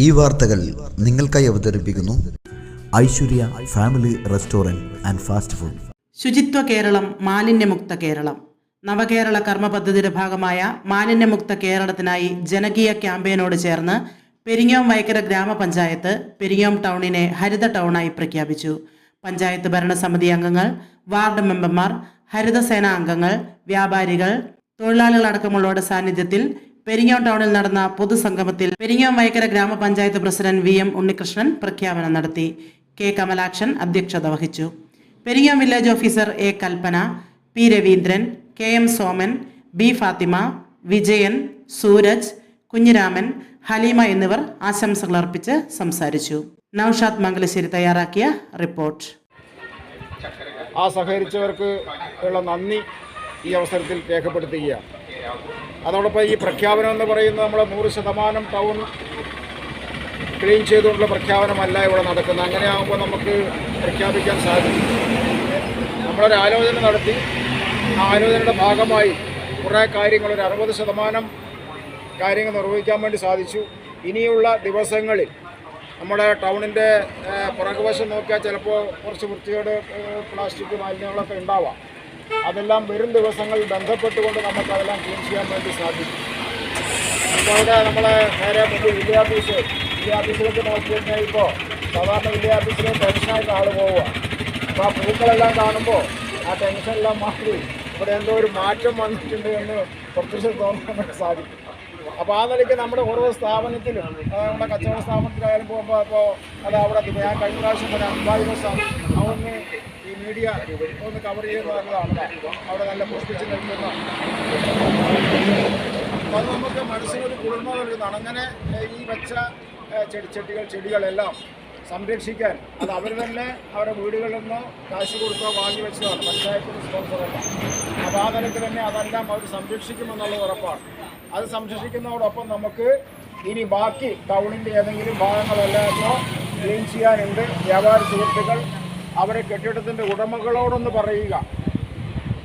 ഈ വാർത്തകൾ നിങ്ങൾക്കായി അവതരിപ്പിക്കുന്നു Aishwarya family restaurant and fast food. ശുചിത്വ കേരളം, മാലിന്യമുക്ത കേരളം. നവകേരള കർമ്മ പദ്ധതിയുടെ ഭാഗമായ മാലിന്യമുക്ത കേരളത്തിനായി ജനകീയ ക്യാമ്പയിനോട് ചേർന്ന് പെരിങ്ങോം വൈക്കര ഗ്രാമപഞ്ചായത്ത് പെരിങ്ങോം ടൗണിനെ ഹരിത ടൗണായി പ്രഖ്യാപിച്ചു. പഞ്ചായത്ത് ഭരണസമിതി അംഗങ്ങൾ, വാർഡ് മെമ്പർമാർ, ഹരിതസേന അംഗങ്ങൾ, വ്യാപാരികൾ, തൊഴിലാളികളടക്കമുള്ളവരുടെ സാന്നിധ്യത്തിൽ പെരിങ്ങോം ടൗണിൽ നടന്ന പൊതുസംഗമത്തിൽ പെരിങ്ങോം വൈക്കര ഗ്രാമപഞ്ചായത്ത് പ്രസിഡന്റ് VM ഉണ്ണികൃഷ്ണൻ പ്രഖ്യാപനം നടത്തി. K കമലാക്ഷൻ അധ്യക്ഷത വഹിച്ചു. Peringome village officer A Kalpana, P Raveendran, KM Soman, B Fathima, Vijayan, Suraj, Kunhiraman, Haleema എന്നിവർ ആശംസകൾ അർപ്പിച്ച് സംസാരിച്ചു. നൌഷാദ് മംഗലശ്ശേരി തയ്യാറാക്കിയ റിപ്പോർട്ട്. ആ സഹകരിച്ചവർക്ക് ഉള്ള നന്ദി ഈ അവസരത്തിൽ രേഖപ്പെടുത്തുകയാണ്. അതോടൊപ്പം ഈ പ്രഖ്യാപനം എന്ന് പറയുന്നത് നമ്മൾ 100% ടൗൺ ക്ലീൻ ചെയ്തുകൊണ്ടുള്ള പ്രഖ്യാപനമല്ല ഇവിടെ നടക്കുന്നത്. അങ്ങനെ ആകുമ്പോൾ നമുക്ക് പ്രഖ്യാപിക്കാൻ സാധിക്കും. നമ്മളൊരു ആലോചന നടത്തി, ആ ആലോചനയുടെ ഭാഗമായി കുറേ കാര്യങ്ങൾ, ഒരു 60% കാര്യങ്ങൾ നിർവഹിക്കാൻ വേണ്ടി സാധിച്ചു. ഇനിയുള്ള ദിവസങ്ങളിൽ നമ്മുടെ ടൗണിൻ്റെ പുറകുവശം നോക്കിയാൽ ചിലപ്പോൾ കുറച്ച് വൃത്തികേട്, പ്ലാസ്റ്റിക് മാലിന്യങ്ങളൊക്കെ ഉണ്ടാവാം. അതെല്ലാം വരും ദിവസങ്ങളിൽ ബന്ധപ്പെട്ടുകൊണ്ട് നമുക്കതെല്ലാം ക്ലീൻ ചെയ്യാൻ വേണ്ടി സാധിക്കും. അപ്പോൾ അവിടെ നമ്മളെ നേരെ മുമ്പ് വില്ലേജ് നോക്കി കഴിഞ്ഞാൽ ഇപ്പോൾ സാധാരണ വില്ലേജ് ടെൻഷനായിട്ട് ആൾ പോവുക. അപ്പോൾ ആ പൂക്കളെല്ലാം കാണുമ്പോൾ ആ ടെൻഷനെല്ലാം മാറി ഇവിടെ എന്തോ ഒരു മാറ്റം വന്നിട്ടുണ്ട് എന്ന് കുറച്ച് തോന്നാൻ വേണ്ടി സാധിക്കും. അപ്പോൾ ആ നിലയ്ക്ക് നമ്മുടെ ഓരോ സ്ഥാപനത്തിലും, നമ്മുടെ കച്ചവട സ്ഥാപനത്തിലായാലും പോകുമ്പോൾ അപ്പോൾ അത് അവിടെ ഞാൻ കഴിഞ്ഞ പ്രാവശ്യം ഒരു 50 ദിവസം അതൊന്ന് ഈ മീഡിയ ഒന്ന് കവർ ചെയ്യുന്നത് നല്ലതാണ്. അവിടെ നല്ല പുഷ്പിച്ച് നിൽക്കുന്ന അത് നമുക്ക് മനസ്സിനൊരു കുളിർമ നൽകുന്നതാണ്. അങ്ങനെ ഈ വെച്ച ചെടികളെല്ലാം സംരക്ഷിക്കാൻ അത് അവർ തന്നെ അവരുടെ വീടുകളിൽ നിന്ന് കാശ് കൊടുത്തോ വാങ്ങി വെച്ചതാണ്, പഞ്ചായത്തിന് സ്പോൺസറല്ല. അപ്പോൾ ആ തരത്തിൽ തന്നെ അതെല്ലാം അവർ സംരക്ഷിക്കുമെന്നുള്ള ഉറപ്പാണ്. അത് സംരക്ഷിക്കുന്നതോടൊപ്പം നമുക്ക് ഇനി ബാക്കി ടൗണിൻ്റെ ഏതെങ്കിലും ഭാഗങ്ങളെല്ലാം ക്ലീൻ ചെയ്യാനുണ്ട്. വ്യാപാര സുഹൃത്തുക്കൾ അവരെ കെട്ടിടത്തിൻ്റെ ഉടമകളോടൊന്ന് പറയുക,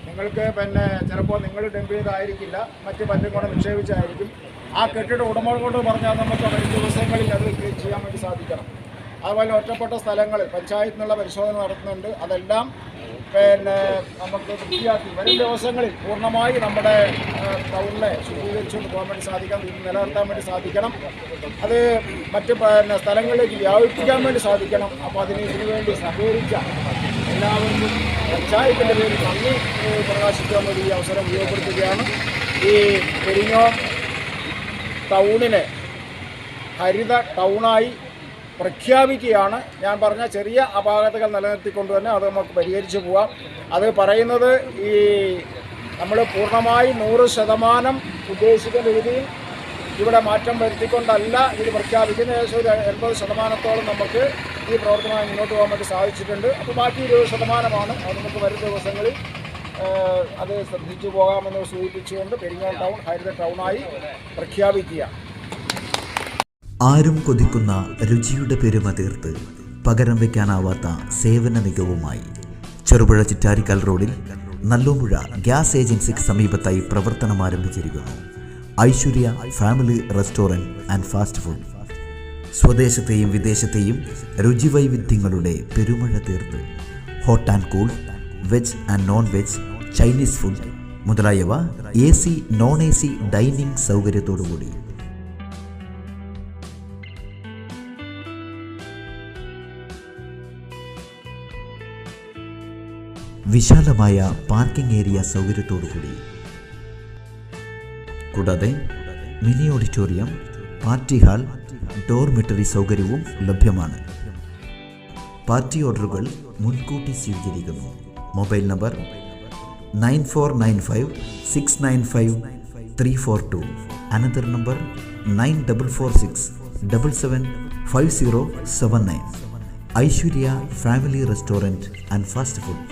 നിങ്ങൾക്ക് പിന്നെ ചിലപ്പോൾ നിങ്ങൾ ഡംപ് ചെയ്തായിരിക്കില്ല, മറ്റ് പലരും കൂടെ നിക്ഷേപിച്ചായിരിക്കും. ആ കെട്ടിട ഉടമകളോട് പറഞ്ഞാൽ നമുക്ക് വരും ദിവസങ്ങളിൽ അത് ക്ലീൻ ചെയ്യാൻ വേണ്ടി സാധിക്കണം. അതുപോലെ ഒറ്റപ്പെട്ട സ്ഥലങ്ങളിൽ പഞ്ചായത്തിനുള്ള പരിശോധന നടത്തുന്നുണ്ട്. അതെല്ലാം പിന്നെ നമുക്ക് വൃത്തിയാക്കി വരും ദിവസങ്ങളിൽ പൂർണ്ണമായി നമ്മുടെ ടൗണിനെ ശുചീകരിച്ചുകൊണ്ട് പോകാൻ വേണ്ടി സാധിക്കണം, നിലനിർത്താൻ വേണ്ടി സാധിക്കണം. അത് മറ്റ് പിന്നെ സ്ഥലങ്ങളിലേക്ക് വ്യാപിപ്പിക്കാൻ വേണ്ടി സാധിക്കണം. അപ്പോൾ ഇതിനു വേണ്ടി സഹകരിച്ച എല്ലാവർക്കും പഞ്ചായത്തിൻ്റെ പേരിൽ നന്ദി പ്രകാശിക്കാൻ വേണ്ടി ഈ അവസരം ഉപയോഗപ്പെടുത്തുകയാണ്. ഈ പെരിങ്ങോം ടൗണിനെ ഹരിത ടൗണായി പ്രഖ്യാപിക്കുകയാണ്. ഞാൻ പറഞ്ഞ ചെറിയ അപാകതകൾ നിലനിർത്തിക്കൊണ്ട് തന്നെ അത് നമുക്ക് പരിഹരിച്ചു പോവാം. അത് പറയുന്നത് ഈ നമ്മൾ പൂർണ്ണമായി 100% ഉദ്ദേശിക്കുന്ന രീതിയിൽ ഇവിടെ മാറ്റം വരുത്തിക്കൊണ്ടല്ല ഇത് പ്രഖ്യാപിക്കുന്ന. ഏകദേശം ഒരു 80% നമുക്ക് ഈ പ്രവർത്തനമായി മുന്നോട്ട് പോകാൻ വേണ്ടി സാധിച്ചിട്ടുണ്ട്. അപ്പോൾ ബാക്കി 20% അത് നമുക്ക് വരും ദിവസങ്ങളിൽ അത് ശ്രദ്ധിച്ചു പോകാമെന്ന് സൂചിപ്പിച്ചുകൊണ്ട് പെരിങ്ങോം ടൗൺ ഹരിത ടൗണായി പ്രഖ്യാപിക്കുക. ആരും കൊതിക്കുന്ന രുചിയുടെ പെരുമ തീർത്ത് പകരം വയ്ക്കാനാവാത്ത സേവന മികവുമായി ചെറുപുഴ ചിറ്റാരിക്കൽ റോഡിൽ നല്ലോമുഴ ഗ്യാസ് ഏജൻസിക്ക് സമീപത്തായി പ്രവർത്തനം ആരംഭിച്ചിരിക്കുന്നു Aishwarya family restaurant and fast food. സ്വദേശത്തെയും വിദേശത്തെയും രുചിവൈവിധ്യങ്ങളുടെ പെരുമഴ തീർത്ത് hot and cool, veg and non veg, Chinese food മുതലായവ AC, നോൺ AC ഡൈനിങ് സൗകര്യത്തോടുകൂടി. വിശാലമായ പാർക്കിംഗ് ഏരിയ സൗകര്യത്തോടുകൂടി. കൂടാതെ mini auditorium, party hall, dormitory സൗകര്യവും ലഭ്യമാണ്. പാർട്ടി ഓർഡറുകൾ മുൻകൂട്ടി സ്വീകരിക്കുന്നു. Mobile number 9495695342. Another number 9446775079. Aishwarya family restaurant and fast food.